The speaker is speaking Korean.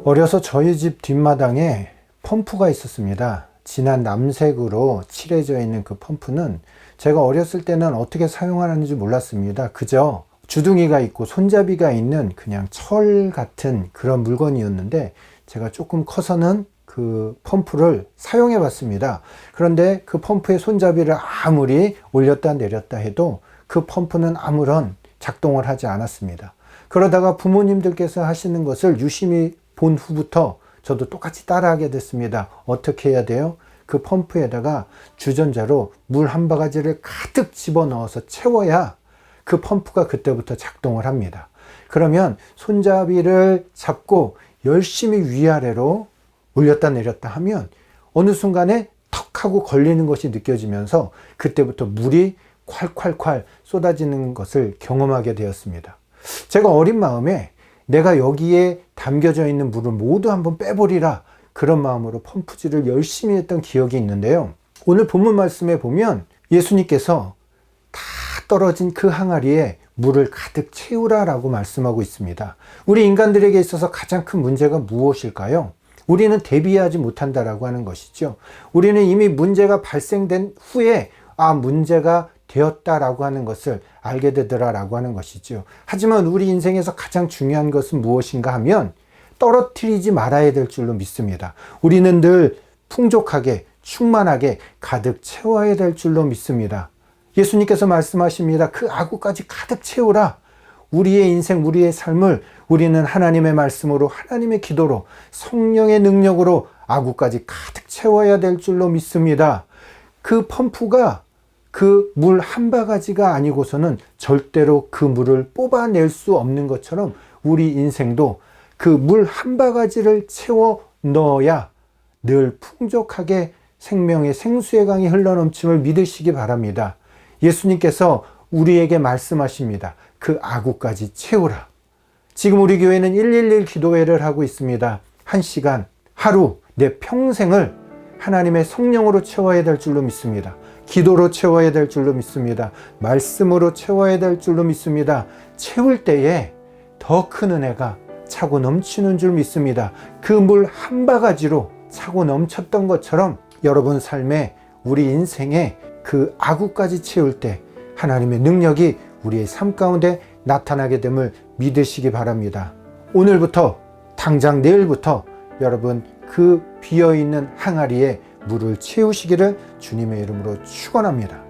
어려서 저희 집 뒷마당에 펌프가 있었습니다. 진한 남색으로 칠해져 있는 그 펌프는 제가 어렸을 때는 어떻게 사용하는지 몰랐습니다. 그저 주둥이가 있고 손잡이가 있는 그냥 철 같은 그런 물건이었는데, 제가 조금 커서는 그 펌프를 사용해 봤습니다. 그런데 그 펌프의 손잡이를 아무리 올렸다 내렸다 해도 그 펌프는 아무런 작동을 하지 않았습니다. 그러다가 부모님들께서 하시는 것을 유심히 본 후부터 저도 똑같이 따라하게 됐습니다. 어떻게 해야 돼요? 그 펌프에다가 주전자로 물 한 바가지를 가득 집어넣어서 채워야 그 펌프가 그때부터 작동을 합니다. 그러면 손잡이를 잡고 열심히 위아래로 올렸다 내렸다 하면 어느 순간에 턱 하고 걸리는 것이 느껴지면서 그때부터 물이 콸콸콸 쏟아지는 것을 경험하게 되었습니다. 제가 어린 마음에 내가 여기에 담겨져 있는 물을 모두 한번 빼버리라, 그런 마음으로 펌프질을 열심히 했던 기억이 있는데요. 오늘 본문 말씀에 보면 예수님께서 다 떨어진 그 항아리에 물을 가득 채우라 라고 말씀하고 있습니다. 우리 인간들에게 있어서 가장 큰 문제가 무엇일까요? 우리는 대비하지 못한다라고 하는 것이죠. 우리는 이미 문제가 발생된 후에 문제가 되었다라고 하는 것을 알게 되더라라고 하는 것이죠. 하지만 우리 인생에서 가장 중요한 것은 무엇인가 하면 떨어뜨리지 말아야 될 줄로 믿습니다. 우리는 늘 풍족하게 충만하게 가득 채워야 될 줄로 믿습니다. 예수님께서 말씀하십니다. 그 아구까지 가득 채우라. 우리의 인생, 우리의 삶을 우리는 하나님의 말씀으로, 하나님의 기도로, 성령의 능력으로 아구까지 가득 채워야 될 줄로 믿습니다. 그 펌프가 그 물 한 바가지가 아니고서는 절대로 그 물을 뽑아낼 수 없는 것처럼 우리 인생도 그 물 한 바가지를 채워 넣어야 늘 풍족하게 생명의 생수의 강이 흘러넘침을 믿으시기 바랍니다. 예수님께서 우리에게 말씀하십니다. 그 아구까지 채우라. 지금 우리 교회는 111 기도회를 하고 있습니다. 1시간, 하루, 내 평생을 하나님의 성령으로 채워야 될 줄로 믿습니다. 기도로 채워야 될 줄로 믿습니다. 말씀으로 채워야 될 줄로 믿습니다. 채울 때에 더 큰 은혜가 차고 넘치는 줄 믿습니다. 그 물 한 바가지로 차고 넘쳤던 것처럼 여러분 삶에, 우리 인생에 그 아구까지 채울 때 하나님의 능력이 우리의 삶 가운데 나타나게 됨을 믿으시기 바랍니다. 오늘부터, 당장 내일부터 여러분 그 비어있는 항아리에 물을 채우시기를 주님의 이름으로 축원합니다.